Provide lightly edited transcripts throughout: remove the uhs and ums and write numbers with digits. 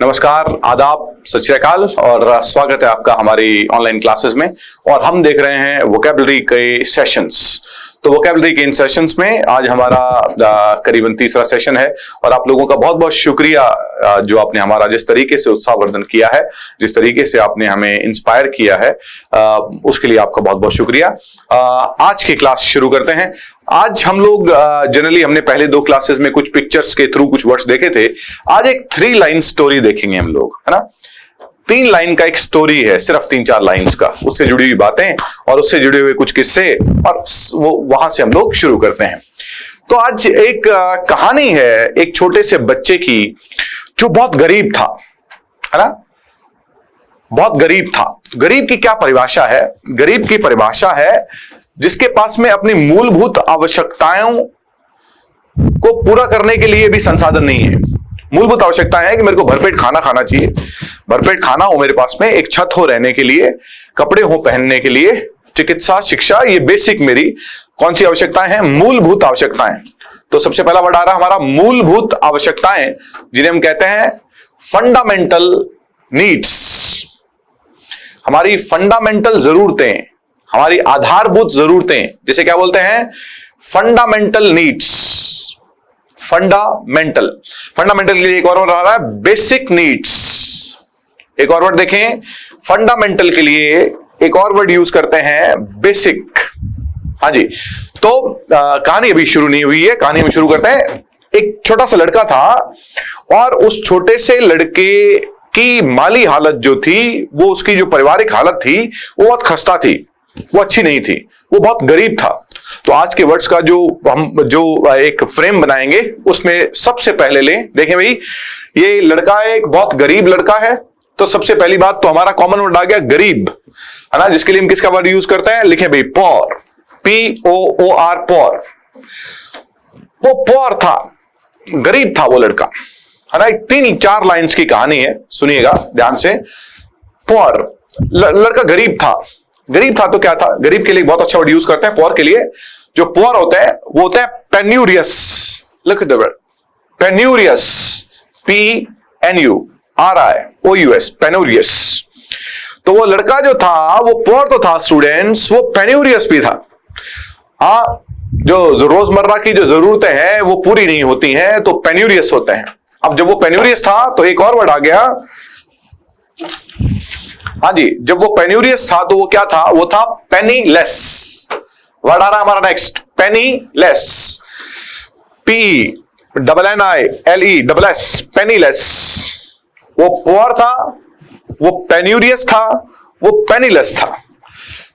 नमस्कार, आदाब, सत श्री अकाल और स्वागत है आपका हमारी ऑनलाइन क्लासेस में। और हम देख रहे हैं वोकैबुलरी के सेशंस। तो वोकैबुलरी के इन सेशंस में आज हमारा करीबन तीसरा सेशन है और आप लोगों का बहुत बहुत शुक्रिया जो आपने हमारा जिस तरीके से उत्साहवर्धन किया है, जिस तरीके से आपने हमें इंस्पायर किया है, उसके लिए आपका बहुत बहुत शुक्रिया। आज की क्लास शुरू करते हैं। आज हम लोग जनरली हमने पहले दो क्लासेस में कुछ पिक्चर्स के थ्रू कुछ वर्ड्स देखे थे। आज एक 3 लाइन स्टोरी देखेंगे हम लोग, है ना। 3 लाइन का एक स्टोरी है, सिर्फ 3-4 लाइंस का, उससे जुड़ी हुई बातें और उससे जुड़े हुए कुछ किस्से, और वो वहां से हम लोग शुरू करते हैं। तो आज एक कहानी है एक छोटे से बच्चे की जो बहुत गरीब था, है ना, बहुत गरीब था। गरीब की क्या परिभाषा है? गरीब की परिभाषा है जिसके पास में अपनी मूलभूत आवश्यकताओं को पूरा करने के लिए भी संसाधन नहीं है। मूलभूत आवश्यकताएं है कि मेरे को भरपेट खाना खाना चाहिए, भरपेट खाना हो मेरे पास में, एक छत हो रहने के लिए, कपड़े हो पहनने के लिए, चिकित्सा, शिक्षा, ये बेसिक मेरी कौन सी आवश्यकताएं हैं? मूलभूत आवश्यकताएं। तो सबसे पहला वर्ड आ रहा है हमारा मूलभूत आवश्यकताएं, जिन्हें हम कहते हैं फंडामेंटल नीड्स। हमारी फंडामेंटल जरूरतें, हमारी आधारभूत जरूरतें, जिसे क्या बोलते हैं? Fundamental needs. फंडामेंटल के लिए एक और वर्ड आ रहा है बेसिक नीड्स। एक और वर्ड देखें, फंडामेंटल के लिए एक और वर्ड यूज करते हैं बेसिक। हाँ जी। तो कहानी अभी शुरू नहीं हुई है, कहानी में शुरू करते हैं। एक छोटा सा लड़का था और उस छोटे से लड़के की माली हालत जो थी, वो उसकी जो पारिवारिक हालत थी, वो बहुत खस्ता थी, वो अच्छी नहीं थी, वो बहुत गरीब था। तो आज के वर्ड्स का जो एक फ्रेम बनाएंगे उसमें सबसे पहले देखें भाई, ये लड़का एक बहुत गरीब लड़का है। तो सबसे पहली बात तो हमारा कॉमन वर्ड आ गया गरीब, है ना, जिसके लिए हम किसका वर्ड यूज करते हैं? लिखें भाई पॉर, POOR, पॉर। वो पॉर था, गरीब था वो लड़का, है ना। 3-4 लाइंस की कहानी है, सुनिएगा ध्यान से। पॉर, लड़का गरीब था। गरीब था तो क्या था? गरीब के लिए बहुत अच्छा वर्ड यूज करते हैं पॉर के लिए। जो पॉर होता है वो होता है पेन्यूरियस। लिख दो वर्ड पेन्यूरियस, PNURIOUS, पेन्यूरियस। तो वो लड़का जो था वो पॉर तो था स्टूडेंट्स, वो पेन्यूरियस भी था। हाँ, जो रोजमर्रा की जो जरूरतें हैं वो पूरी नहीं होती हैं तो पेन्यूरियस होते हैं। अब जब वो पेन्यूरियस था तो एक और वर्ड आ गया। हाँ जी, जब वो पेन्यूरियस था तो वो क्या था? वो था पेनीलेस। वर्ड आ रहा है हमारा नेक्स्ट, पेनीलेस, PNILESS, पेनीलेस। वो पुअर था, वो पेन्यूरियस था, वो पेनीलेस था।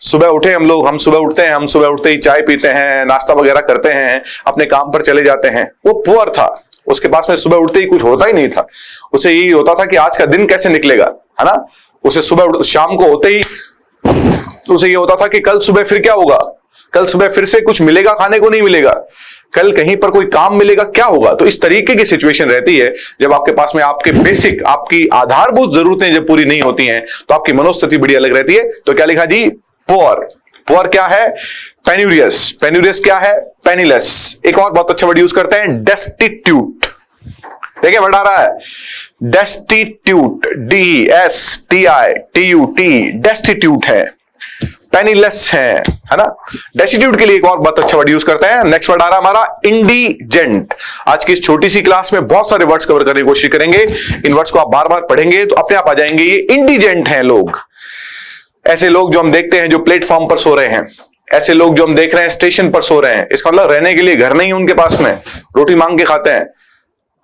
सुबह उठे हम सुबह उठते हैं, हम सुबह उठते ही चाय पीते हैं, नाश्ता वगैरह करते हैं, अपने काम पर चले जाते हैं। वो पुअर था, उसके पास में सुबह उठते ही कुछ होता ही नहीं था। उसे यही होता था कि आज का दिन कैसे निकलेगा, है ना। उसे शाम को होते ही उसे ये होता था कि कल सुबह फिर क्या होगा, कल सुबह फिर से कुछ मिलेगा, खाने को नहीं मिलेगा, कल कहीं पर कोई काम मिलेगा, क्या होगा। तो इस तरीके की सिचुएशन रहती है जब आपके पास में आपके बेसिक, आपकी आधारभूत जरूरतें जब पूरी नहीं होती हैं तो आपकी मनोस्थिति बड़ी अलग रहती है। तो क्या लिखा जी? पुअर। पुअर क्या है? पेन्यूरियस। पेन्यूरियस क्या है? पेनीलेस। एक और बहुत अच्छा वर्ड यूज करते हैं डेस्टिट्यूट। देखिए वर्ड आ रहा है डेस्टिट्यूट, DESTITUT, डेस्टिट्यूट है, पेनीलेस है ना। डेस्टिट्यूट के लिए एक और बहुत अच्छा वर्ड यूज करते हैं। नेक्स्ट वर्ड आ रहा है हमारा इंडिजेंट। आज की इस छोटी सी क्लास में बहुत सारे वर्ड्स कवर करने की कोशिश करेंगे। इन वर्ड्स को आप बार बार पढ़ेंगे तो अपने आप आ जाएंगे। ये इंडिजेंट हैं लोग, ऐसे लोग जो हम देखते हैं जो प्लेटफॉर्म पर सो रहे हैं, ऐसे लोग जो हम देख रहे हैं स्टेशन पर सो रहे हैं। इसका मतलब रहने के लिए घर नहीं उनके पास में, रोटी मांग के खाते हैं,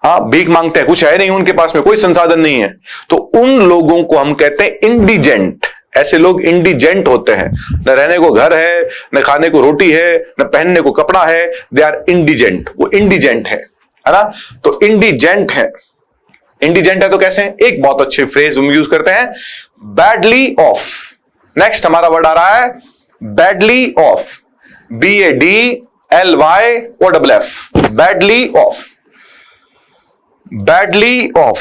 हाँ भीख मांगते हैं, कुछ है नहीं उनके पास में, कोई संसाधन नहीं है। तो उन लोगों को हम कहते हैं इंडिजेंट। ऐसे लोग इंडिजेंट होते हैं, न रहने को घर है, न खाने को रोटी है, न पहनने को कपड़ा है। दे आर इंडिजेंट, वो इंडिजेंट है ना। तो इंडिजेंट है, इंडिजेंट है तो कैसे? एक बहुत अच्छे फ्रेज हम यूज करते हैं, बैडली ऑफ। नेक्स्ट हमारा वर्ड आ रहा है badly of, BADLYOFF, badly of, badly of.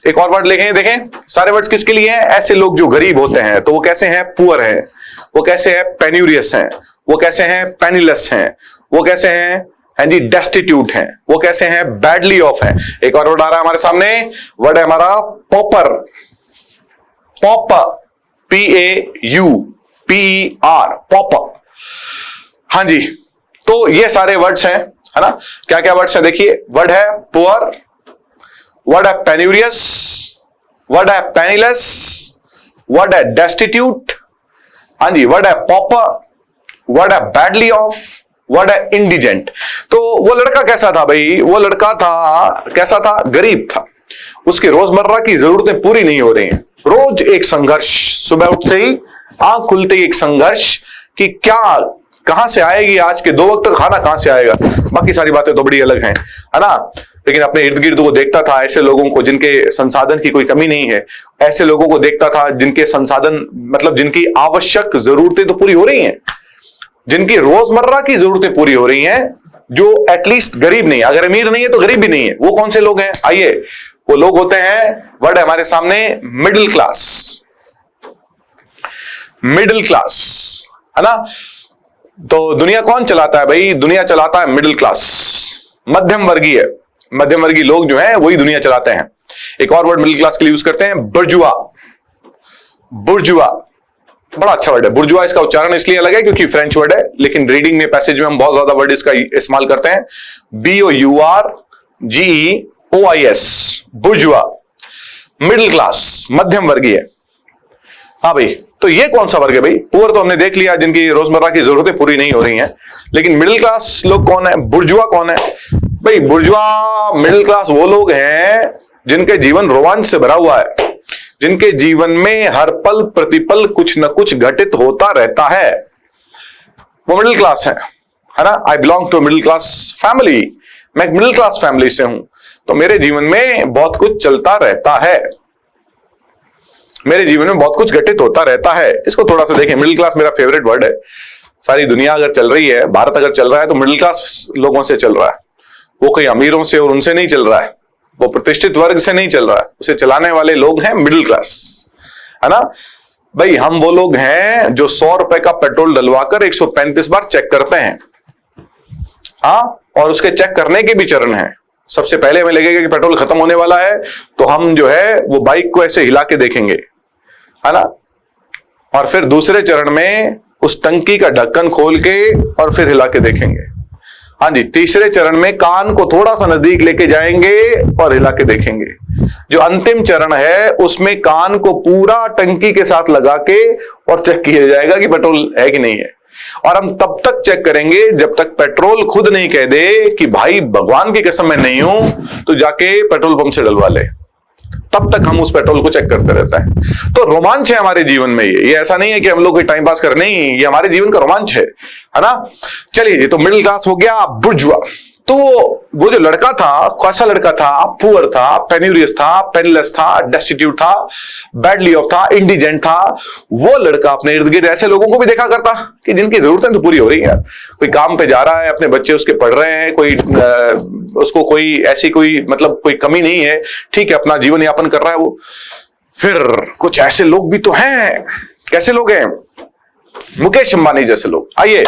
एक और वर्ड लिखें, देखें सारे वर्ड्स किसके लिए हैं? ऐसे लोग जो गरीब होते हैं। तो वो कैसे हैं? पुअर है। वो कैसे हैं? पेन्यूरियस हैं। वो कैसे हैं? पेनीलेस हैं। वो कैसे हैं? हैं जी डेस्टिट्यूट हैं। वो कैसे हैं? बैडली ऑफ हैं। एक और वर्ड आ रहा है हमारे सामने, वर्ड है हमारा पॉपर। Popper, PAUPER, popper. हाँ जी, तो ये सारे वर्ड्स हैं, है ना। क्या क्या वर्ड्स हैं देखिए, वर्ड है पुअर, वर्ड है पेन्यूरियस, वर्ड है पेनीलेस, वर्ड है डेस्टिट्यूट, हाँ जी, वर्ड है पॉपर, वर्ड है बैडली ऑफ, वर्ड है इंडिजेंट। तो वो लड़का कैसा था भाई? वो लड़का था कैसा था? गरीब था। उसकी रोजमर्रा की जरूरतें पूरी नहीं हो रही हैं। रोज एक संघर्ष, सुबह उठते ही आंख खुलते ही एक संघर्ष कि क्या कहां से आएगी, आज के 2 वक्त का खाना कहां से आएगा। बाकी सारी बातें तो बड़ी अलग हैं, है ना। लेकिन अपने इर्द गिर्द वो देखता था ऐसे लोगों को जिनके संसाधन की कोई कमी नहीं है, ऐसे लोगों को देखता था जिनके संसाधन मतलब जिनकी आवश्यक जरूरतें तो पूरी हो रही हैं, जिनकी रोजमर्रा की जरूरतें पूरी हो रही हैं, जो एटलीस्ट गरीब नहीं, अगर अमीर नहीं है तो गरीब भी नहीं है। वो कौन से लोग हैं? आइए, वो लोग होते हैं, वर्ड है हमारे सामने मिडिल क्लास। मिडिल क्लास, है ना। तो दुनिया कौन चलाता है भाई? दुनिया चलाता है मिडिल क्लास, मध्यम वर्गीय। मध्यम वर्गीय लोग जो हैं वही दुनिया चलाते हैं। एक और वर्ड मिडिल क्लास के लिए यूज करते हैं, बुर्जुआ। बुर्जुआ बड़ा अच्छा वर्ड है। बुर्जुआ इसका उच्चारण इसलिए अलग है क्योंकि फ्रेंच वर्ड है, लेकिन रीडिंग में पैसेज में हम बहुत ज्यादा वर्ड इसका इस्तेमाल करते हैं। BOURGEOIS, बुर्जुआ, मिडिल क्लास, मध्यम वर्गीय। हाँ भाई, तो ये कौन सा वर्ग है भाई? पुअर तो हमने देख लिया, जिनकी रोजमर्रा की जरूरतें पूरी नहीं हो रही हैं। लेकिन मिडिल क्लास लोग कौन है? बुर्जुआ कौन है भाई? बुर्जुआ मिडिल क्लास वो लोग हैं जिनके जीवन रोमांच से भरा हुआ है, जिनके जीवन में हर पल प्रतिपल कुछ न कुछ घटित होता रहता है, वो मिडिल क्लास है ना। I belong to middle class family, मैं एक मिडिल क्लास फैमिली से हूं, तो मेरे जीवन में बहुत कुछ चलता रहता है, मेरे जीवन में बहुत कुछ घटित होता रहता है। इसको थोड़ा सा देखें, मिडिल क्लास मेरा फेवरेट वर्ड है। सारी दुनिया अगर चल रही है, भारत अगर चल रहा है तो मिडिल क्लास लोगों से चल रहा है। वो कोई अमीरों से और उनसे नहीं चल रहा है, वो प्रतिष्ठित वर्ग से नहीं चल रहा है, उसे चलाने वाले लोग हैं मिडिल क्लास, है ना भाई। हम वो लोग हैं जो 100 रुपए का पेट्रोल डलवाकर 135 बार चेक करते हैं, हाँ, और उसके चेक करने के भी चरण हैं। सबसे पहले हमें लगेगा कि पेट्रोल खत्म होने वाला है, तो हम जो है वो बाइक को ऐसे हिला के देखेंगे, है ना। और फिर दूसरे चरण में उस टंकी का ढक्कन खोल के और फिर हिला के देखेंगे। हाँ जी, तीसरे चरण में कान को थोड़ा सा नजदीक लेके जाएंगे और हिला के देखेंगे। जो अंतिम चरण है उसमें कान को पूरा टंकी के साथ लगा के और चेक किया जाएगा कि पेट्रोल है कि नहीं है। और हम तब तक चेक करेंगे जब तक पेट्रोल खुद नहीं कह दे कि भाई भगवान की कसम मैं नहीं हूं, तो जाके पेट्रोल पंप से डलवा ले। तब तक हम उस पेट्रोल को चेक करते रहते हैं। तो रोमांच है हमारे जीवन में। ये ऐसा नहीं है कि हम लोग कोई टाइम पास कर, नहीं, ये हमारे जीवन का रोमांच है ना। चलिए जी, तो मिडिल क्लास हो गया, बुर्जुआ। तो वो जो लड़का था, कैसा लड़का था? पुअर था, पेन्यूरियस था, पेनलेस था, डेस्टिट्यूट था, बैडली ऑफ था, इंडिजेंट था। वो लड़का अपने इर्द गिर्द ऐसे लोगों को भी देखा करता कि जिनकी जरूरतें तो पूरी हो रही है। कोई काम पे जा रहा है, अपने बच्चे उसके पढ़ रहे हैं, कोई उसको कोई ऐसी कोई मतलब कोई कमी नहीं है, ठीक है, अपना जीवन यापन कर रहा है वो। फिर कुछ ऐसे लोग भी तो हैं। कैसे लोग हैं? मुकेश अंबानी जैसे लोग। आइए,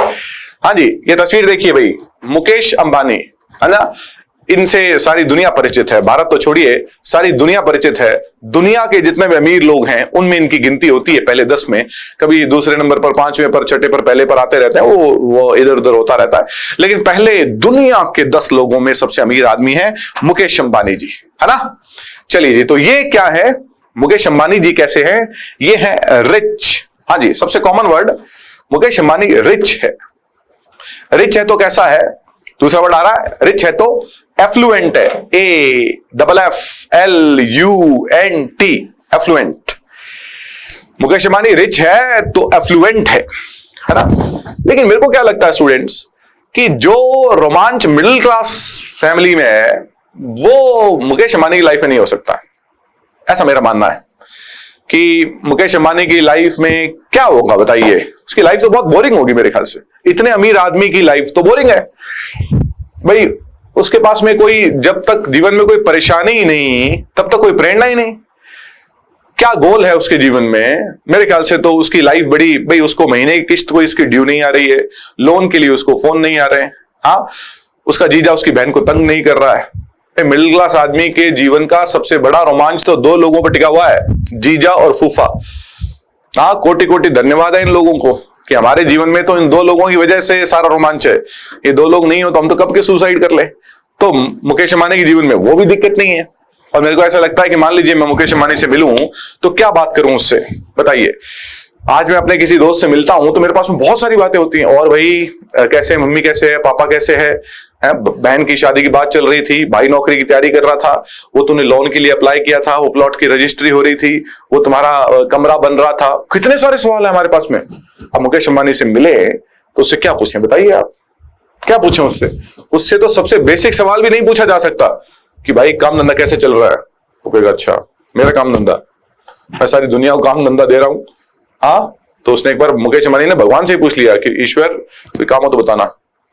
हाँ जी, ये तस्वीर देखिए भाई, मुकेश अंबानी, है ना। इनसे सारी दुनिया परिचित है, भारत तो छोड़िए, सारी दुनिया परिचित है। दुनिया के जितने भी अमीर लोग हैं उनमें इनकी गिनती होती है पहले 10 में, कभी दूसरे नंबर पर, 5वें पर, 6ठे पर, पहले पर आते रहते हैं, वो इधर उधर होता रहता है। लेकिन पहले दुनिया के 10 लोगों में सबसे अमीर आदमी है मुकेश अंबानी जी, है ना। चलिए जी, तो ये क्या है? मुकेश अंबानी जी कैसे हैं? ये है रिच। हाँ जी, सबसे common word, Mukesh Ambani rich है। रिच है तो कैसा है? दूसरा वर्ड आ रहा है, रिच है तो एफ्लुएंट है, AFFLUNT, affluent. Mukesh Ambani rich है तो एफ्लुएंट है ना। लेकिन मेरे को क्या लगता है स्टूडेंट्स, कि जो रोमांच मिडिल क्लास फैमिली में है वो मुकेश अंबानी की लाइफ में नहीं हो सकता। ऐसा मेरा मानना है कि मुकेश अंबानी की लाइफ में क्या होगा बताइए? उसकी लाइफ तो बहुत बोरिंग होगी मेरे ख्याल से। इतने अमीर आदमी की लाइफ तो बोरिंग है भाई। उसके पास में कोई, जब तक जीवन में कोई परेशानी ही नहीं तब तक कोई प्रेरणा ही नहीं। क्या गोल है उसके जीवन में? मेरे ख्याल से तो उसकी लाइफ बड़ी भाई, उसको महीने की किस्त कोई इसकी ड्यू नहीं आ रही है, लोन के लिए उसको फोन नहीं आ रहे हैं, हाँ, उसका जीजा उसकी बहन को तंग नहीं कर रहा है। मिडिल क्लास आदमी के जीवन का सबसे बड़ा रोमांच तो दो लोगों पर टिका हुआ है, जीजा और फूफा। हाँ, कोटि कोटि धन्यवाद है इन लोगों को कि हमारे जीवन में तो इन दो लोगों की वजह से सारा रोमांच है। ये दो लोग नहीं हो तो हम तो कब के सुसाइड कर ले। तो मुकेश अंबानी के जीवन में वो भी दिक्कत नहीं है। और मेरे को ऐसा लगता है कि मान लीजिए मैं मुकेश अंबानी से मिलूं तो क्या बात करूं उससे, बताइए। आज मैं अपने किसी दोस्त से मिलता हूं तो मेरे पास में बहुत सारी बातें होती हैं। और भाई कैसे, मम्मी कैसे है, पापा कैसे है, बहन की शादी की बात चल रही थी, भाई नौकरी की तैयारी कर रहा था, वो तूने लोन के लिए अप्लाई किया था, वो प्लॉट की रजिस्ट्री हो रही थी, वो तुम्हारा कमरा बन रहा था। कितने सारे सवाल है हमारे पास में। अब मुकेश अंबानी से मिले तो उससे क्या पूछें, बताइए आप, क्या पूछें उससे। उससे तो सबसे बेसिक सवाल भी नहीं पूछा जा सकता कि भाई काम धंधा कैसे चल रहा है। वो कहेगा अच्छा मेरा काम धंधा, मैं सारी दुनिया को काम धंधा दे रहा हूं। हाँ, तो उसने एक बार मुकेश अंबानी ने भगवान से ही पूछ लिया कि ईश्वर कोई काम हो तो बताना।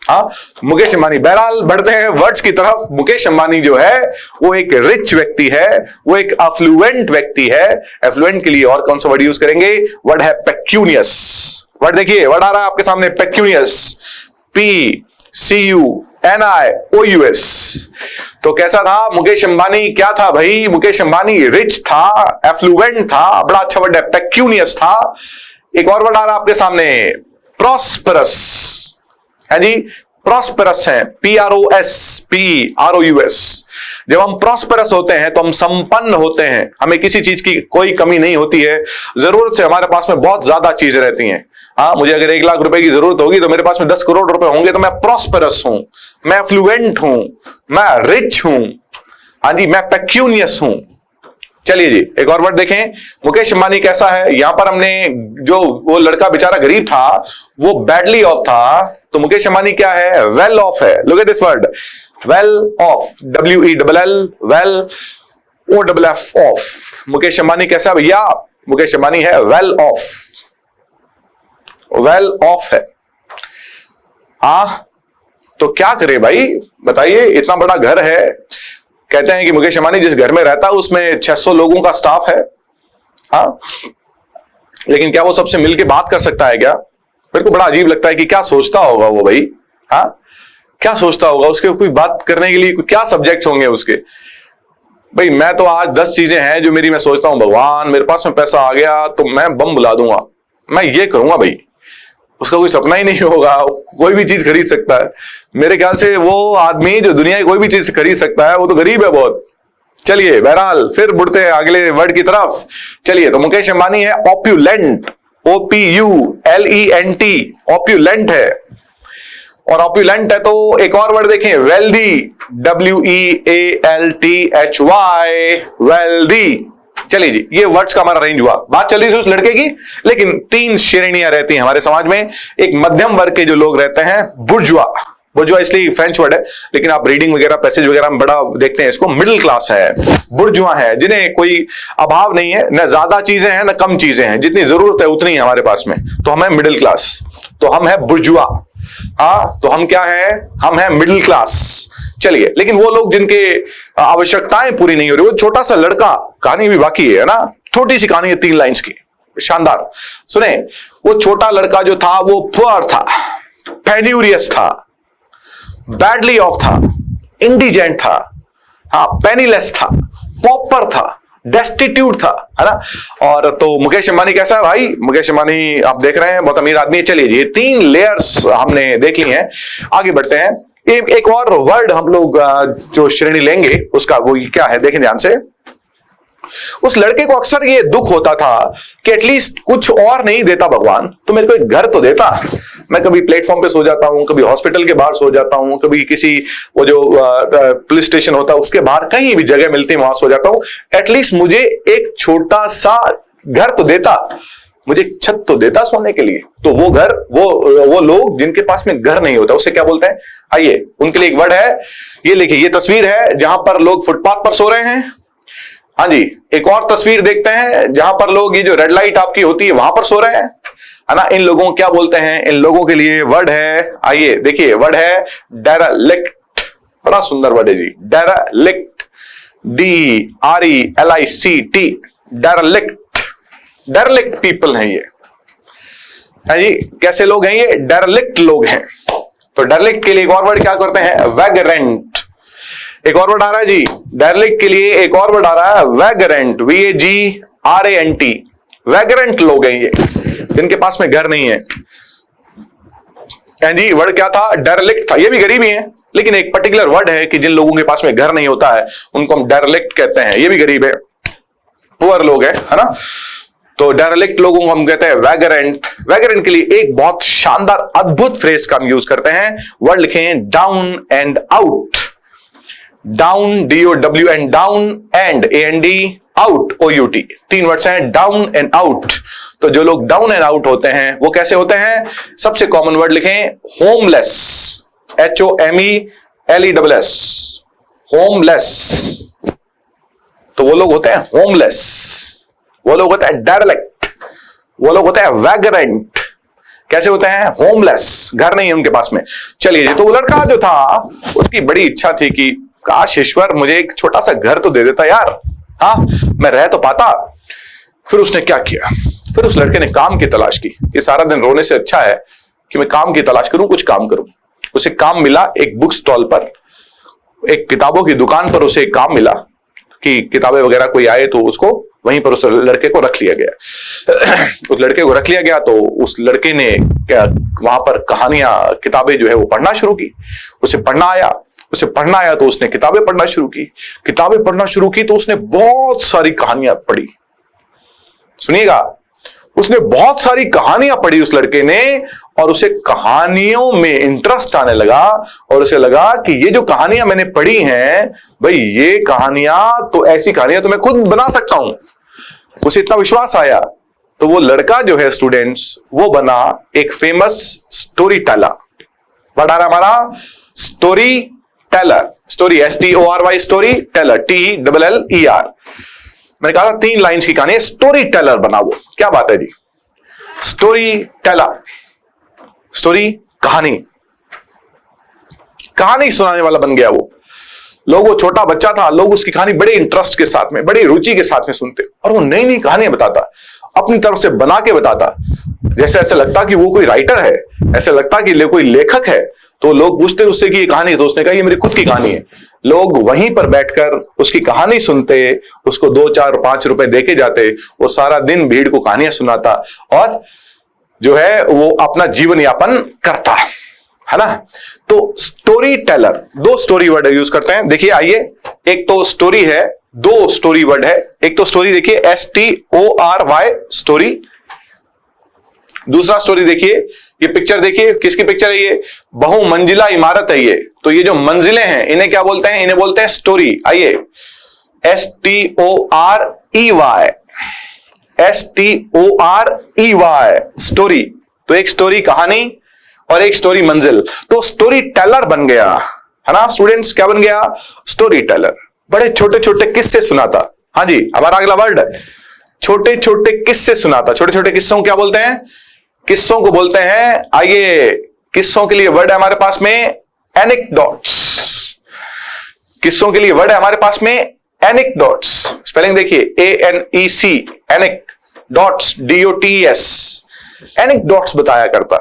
हाँ, मुकेश अंबानी, बहरहाल बढ़ते हैं वर्ड्स की तरफ। मुकेश अंबानी जो है वो एक रिच व्यक्ति है, वो एक अफ्लुएंट व्यक्ति है। एफ्लुएंट के लिए और कौन सा वर्ड यूज करेंगे, वर्ड है पेक्यूनियस। वर्ड देखिए, वर्ड आ रहा है आपके सामने, पेक्यूनियस, PCUNIOUS। तो कैसा था मुकेश अंबानी, क्या था भाई, मुकेश अंबानी रिच था, एफ्लुएंट था, बड़ा अच्छा वर्ड है, पेक्यूनियस था। एक और वर्ड आ रहा है आपके सामने, प्रॉस्परस है जी, प्रॉस्परस है, PROSPEROUS। जब हम प्रॉस्परस होते हैं तो हम संपन्न होते हैं, हमें किसी चीज की कोई कमी नहीं होती है, जरूरत से हमारे पास में बहुत ज्यादा चीजें रहती हैं। हाँ, मुझे अगर 1 लाख रुपए की जरूरत होगी तो मेरे पास में 10 करोड़ रुपए होंगे, तो मैं प्रॉस्परस हूं, मैं फ्लुएंट हूं, मैं रिच हूं। हाँ जी, मैं पेक्यूनियस हूं। चलिए जी, एक और वर्ड देखें, मुकेश अंबानी कैसा है। यहां पर हमने जो वो लड़का बेचारा गरीब था वो बैडली ऑफ था, तो मुकेश अंबानी क्या है, वेल ऑफ है। Look at this word, well of, WELL, well OFF of. Mukesh Ambani कैसा भैया, मुकेश अंबानी है वेल ऑफ, वेल ऑफ है। हाँ, तो क्या करे भाई, बताइए। इतना बड़ा घर है, कहते हैं कि मुकेश अंबानी जिस घर में रहता है उसमें 600 लोगों का स्टाफ है। हाँ, लेकिन क्या वो सबसे मिलके बात कर सकता है क्या। मेरे को बड़ा अजीब लगता है कि क्या सोचता होगा वो भाई। हाँ, क्या सोचता होगा, उसके कोई बात करने के लिए क्या सब्जेक्ट्स होंगे उसके। भाई मैं तो आज 10 चीजें हैं जो मेरी, मैं सोचता हूं भगवान मेरे पास में पैसा आ गया तो मैं बम बुला दूंगा, मैं ये करूंगा भाई। उसका कोई सपना ही नहीं होगा, कोई भी चीज खरीद सकता है। मेरे ख्याल से वो आदमी जो दुनिया की कोई भी चीज खरीद सकता है वो तो गरीब है बहुत। चलिए बहरहाल फिर बढ़ते हैं अगले वर्ड की तरफ। चलिए, तो मुकेश अंबानी है ऑप्यूलेंट, OPULENT, ऑप्यूलेंट है। और ऑप्यूलेंट है तो एक और वर्ड देखें, वेल्दी, WEALTHY, वेल्दी। चलिए जी, ये वर्ड्स का हमारा रेंज हुआ। बात चल रही थी उस लड़के की, लेकिन 3 श्रेणियां रहती हैं हमारे समाज में। एक मध्यम वर्ग के जो लोग रहते हैं, बुर्जुआ। बुर्जुआ इसलिए फ्रेंच वर्ड है, लेकिन आप रीडिंग वगैरह पैसेज वगैरह में बड़ा देखते हैं इसको। मिडिल क्लास है, बुर्जुआ है, जिन्हें कोई अभाव नहीं है, न ज्यादा चीजें हैं न कम चीजें हैं, जितनी जरूरत है उतनी है हमारे पास में, तो हम है मिडिल क्लास, तो हम है बुर्जुआ। हाँ, तो हम क्या है, हम है मिडिल क्लास। चलिए, लेकिन वो लोग जिनके आवश्यकताएं पूरी नहीं हो रही, वो छोटा सा लड़का, कहानी भी बाकी है ना, छोटी सी कहानी है 3 लाइंस की, शानदार सुने। वो छोटा लड़का जो था वो पुअर था, पेन्यूरियस था, बैडली ऑफ था, इंडिजेंट था, हाँ, पेनीलेस था, पॉपर था, डेस्टिट्यूट था, है ना। और तो मुकेश अंबानी कैसा है भाई, मुकेश अंबानी आप देख रहे हैं बहुत अमीर आदमी है। चलिए जी, 3 लेयर्स हमने देख ली हैं, आगे बढ़ते हैं। एक और वर्ड हम लोग जो श्रेणी लेंगे उसका वो क्या है, देखें ध्यान से। उस लड़के को अक्सर ये दुख होता था कि एटलीस्ट कुछ और नहीं देता भगवान तो मेरे को एक घर तो देता। मैं कभी प्लेटफॉर्म पे सो जाता हूं, कभी हॉस्पिटल के बाहर सो जाता हूं, कभी किसी वो जो पुलिस स्टेशन होता है उसके बाहर, कहीं भी जगह मिलती है वहां सो जाता हूं। एटलीस्ट मुझे एक छोटा सा घर तो देता, मुझे एक छत तो देता सोने के लिए। तो वो घर, वो लोग जिनके पास में घर नहीं होता उसे क्या बोलते हैं, आइए उनके लिए एक वर्ड है। ये लिखिए, ये तस्वीर है जहां पर लोग फुटपाथ पर सो रहे हैं। हाँ जी, एक और तस्वीर देखते हैं जहां पर लोग, ये जो रेड लाइट आपकी होती है वहां पर सो रहे हैं, है ना। इन लोगों को क्या बोलते हैं, इन लोगों के लिए वर्ड है, आइए देखिए, वर्ड है डेरेलिक्ट। बड़ा सुंदर वर्ड है जी, डेरेलिक्ट, DRELICT, डेरेलिक्ट। डेरेलिक्ट पीपल हैं ये, है जी। कैसे लोग हैं ये, डेरेलिक्ट लोग हैं। तो डेरेलिक्ट के लिए एक और वर्ड क्या करते हैं, वैगरेंट। एक और वर्ड आ रहा है जी, डेरेलिक्ट के लिए एक और वर्ड आ रहा है वैगरेंट, VAGRANT। वैगरेंट लोग हैं ये, जिनके पास में घर नहीं है। जी वर्ड क्या था, डेरेलिक्ट था। ये भी गरीब ही है, लेकिन एक पर्टिकुलर वर्ड है कि जिन लोगों के पास में घर नहीं होता है उनको हम डेरेलिक्ट कहते हैं। ये भी गरीब है, पुअर लोग है ना। तो डेरेलिक्ट लोगों को हम कहते हैं वैगरेंट। वैगरेंट के लिए एक बहुत शानदार अद्भुत फ्रेज का हम यूज करते हैं। वर्ड लिखें down and out. Down DOWN, down and AND, out OUT। 3 words हैं, डाउन एंड आउट। तो जो लोग डाउन एंड आउट होते हैं वो कैसे होते हैं? सबसे कॉमन वर्ड लिखें होमलेस, HOMELESS, होमलेस। तो वो लोग होते हैं होमलेस, वो लोग होते हैं डेरेलिक्ट, वो लोग होते हैं वैगरेंट। कैसे होते हैं? होमलेस, घर नहीं है उनके पास में। चलिए जी, तो वो लड़का जो था उसकी बड़ी इच्छा थी कि काश ईश्वर मुझे एक छोटा सा घर तो दे देता यार, हाँ मैं रह तो पाता। फिर उसने क्या किया, फिर उस लड़के ने काम की तलाश की। ये सारा दिन रोने से अच्छा है कि मैं काम की तलाश करूं, कुछ काम करूं। उसे काम मिला एक बुक स्टॉल पर, एक किताबों की दुकान पर उसे एक काम मिला कि किताबें वगैरह कोई आए तो उसको वहीं पर उस लड़के को रख लिया गया। उस लड़के को रख लिया गया तो उस लड़के ने क्या वहां पर कहानियां, किताबें जो है वो पढ़ना शुरू की। उसे पढ़ना आया तो उसने किताबें पढ़ना शुरू की। किताबें पढ़ना शुरू की तो उसने बहुत सारी कहानियां पढ़ी। सुनिएगा, उसने बहुत सारी कहानियां पढ़ी उस लड़के ने, और उसे कहानियों में इंटरेस्ट आने लगा। और उसे लगा कि ये जो कहानियां मैंने पढ़ी हैं, भाई ये कहानियां तो ऐसी कहानियां तो मैं खुद बना सकता हूं। उसे इतना विश्वास आया तो वो लड़का जो है स्टूडेंट्स, वो बना एक फेमस स्टोरी टेलर। वर्ड आ रहा हमारा story teller, story STORY, story teller TELLER। मैंने कहा था 3 लाइंस की कहानी, स्टोरी टेलर बना वो। क्या बात है जी, स्टोरी टेलर, स्टोरी कहानी सुनाने वाला बन गया वो। लोग, वो छोटा बच्चा था, लोग उसकी कहानी बड़े इंटरेस्ट के साथ में, बड़ी रुचि के साथ में सुनते, और वो नई नई कहानियां बताता, अपनी तरफ से बना के बताता। जैसे ऐसे लगता कि वो कोई राइटर है, ऐसे लगता कि कोई लेखक है। तो लोग पूछते उससे कि ये कहानी, तो उसने कहा ये मेरी खुद की कहानी है। लोग वहीं पर बैठकर उसकी कहानी सुनते, उसको 2, 4, 5 रुपए देके जाते। वो सारा दिन भीड़ को कहानियां सुनाता और जो है वो अपना जीवन यापन करता है ना। तो story teller, 2 story word use करते हैं। देखिए आइए, एक तो स्टोरी है, 2 स्टोरी वर्ड है। एक तो स्टोरी देखिए STORY, स्टोरी। दूसरा स्टोरी देखिए, ये पिक्चर देखिए, किसकी पिक्चर है ये? बहुमंजिला इमारत है ये। तो ये जो मंजिलें हैं इन्हें क्या बोलते हैं? इन्हें बोलते हैं स्टोरी। आइए, STOREY, स्टोरी। तो एक स्टोरी कहानी और एक स्टोरी मंजिल। तो स्टोरी टेलर बन गया है ना स्टूडेंट्स। क्या बन गया? Story teller. बड़े छोटे छोटे किस्से सुनाता। हाँ जी, हमारा अगला वर्ड छोटे छोटे किस्से सुनाता। छोटे छोटे किस्सों को क्या बोलते हैं? किस्सों को बोलते हैं, आइए किस्सों के लिए वर्ड है हमारे पास में एनेक्डोट्स। किस्सों के लिए वर्ड है हमारे पास में एनेक्डोट्स। स्पेलिंग देखिए ANEC, एनेक्डोट्स, DOTS। एनेक्डोट्स बताया करता।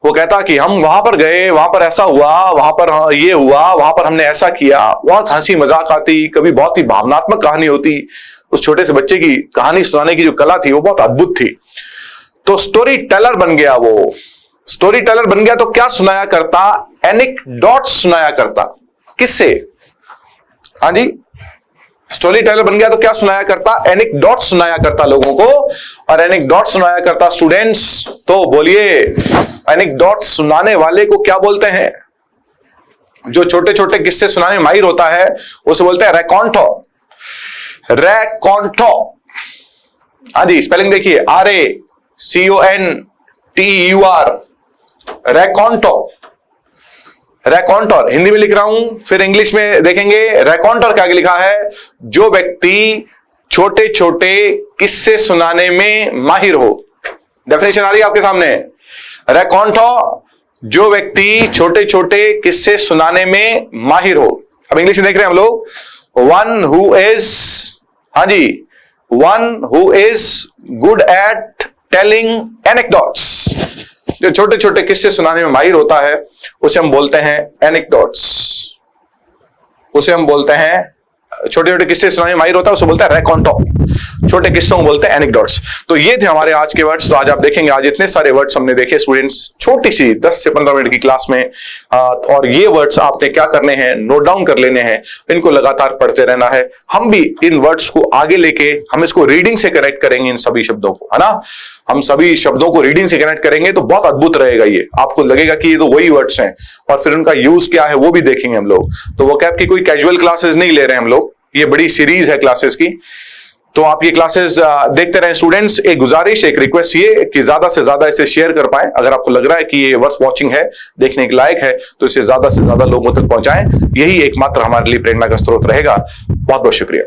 वो कहता कि हम वहां पर गए, वहां पर ऐसा हुआ, वहां पर ये हुआ, वहां पर हमने ऐसा किया। बहुत हंसी मजाक आती, कभी बहुत ही भावनात्मक कहानी होती। उस छोटे से बच्चे की कहानी सुनाने की जो कला थी वो बहुत अद्भुत थी। तो स्टोरी टेलर बन गया वो। स्टोरी टेलर बन गया तो क्या सुनाया करता? एनेक्डोट्स सुनाया करता। किससे? हाँ जी, स्टोरी टेलर बन गया तो क्या सुनाया करता? एनेक्डोट्स सुनाया करता लोगों को। और एनेक्डोट्स सुनाया करता स्टूडेंट्स। तो बोलिए, एनेक्डोट्स सुनाने वाले को क्या बोलते हैं? जो छोटे छोटे किस्से सुनाने में माहिर होता है उसे बोलते हैं रैकॉन्टो। रैकॉन्टो। हाँ जी, स्पेलिंग देखिए RACONTEUR, रैकॉन्टो। रैकॉन्टर हिंदी में लिख रहा हूं, फिर इंग्लिश में देखेंगे। रैकॉन्टर क्या लिखा है? जो व्यक्ति छोटे छोटे किस्से सुनाने में माहिर हो। डेफिनेशन आ रही है आपके सामने। रैकॉन्टर, जो व्यक्ति छोटे छोटे किस्से सुनाने में माहिर हो। अब इंग्लिश में देख रहे हैं हम लोग, वन हु इज, हाँ जी, one who is good at telling anecdotes. जो छोटे छोटे किस्से सुनाने में माहिर होता है उसे हम बोलते हैं एनेक्डोट्स। उसे हम बोलते हैं छोटे छोटे किस्से सुनाने में माहिर होता है उसे बोलते हैं रैकॉन्टो। छोटे किस्सों को बोलते हैं एनेक्डोट्स। तो ये थे हमारे आज के वर्ड्स। तो आज आप देखेंगे आज इतने सारे वर्ड्स हमने देखे स्टूडेंट्स, छोटी सी 10 से 15 मिनट की क्लास में। और ये वर्ड्स आपने क्या करने हैं, नोट डाउन कर लेने हैं, इनको लगातार पढ़ते रहना है। हम भी इन वर्ड्स को आगे लेके हम इसको रीडिंग से कनेक्ट करेंगे, इन सभी शब्दों को, है ना। हम सभी शब्दों को रीडिंग से कनेक्ट करेंगे तो बहुत अद्भुत रहेगा। ये आपको लगेगा कि ये तो वही वर्ड्स हैं, और फिर उनका यूज क्या है वो भी देखेंगे हम लोग। तो वोकैब की कोई कैजुअल क्लासेस नहीं ले रहे हैं हम लोग, ये बड़ी सीरीज है क्लासेस की। तो आप ये क्लासेस देखते रहें स्टूडेंट्स। एक गुजारिश, एक रिक्वेस्ट ये कि ज्यादा से ज्यादा इसे शेयर कर पाएं। अगर आपको लग रहा है कि ये वर्थ वॉचिंग है, देखने के लायक है, तो इसे ज्यादा से ज्यादा लोगों तक पहुंचाएं। यही एकमात्र हमारे लिए प्रेरणा का स्रोत रहेगा। बहुत बहुत शुक्रिया।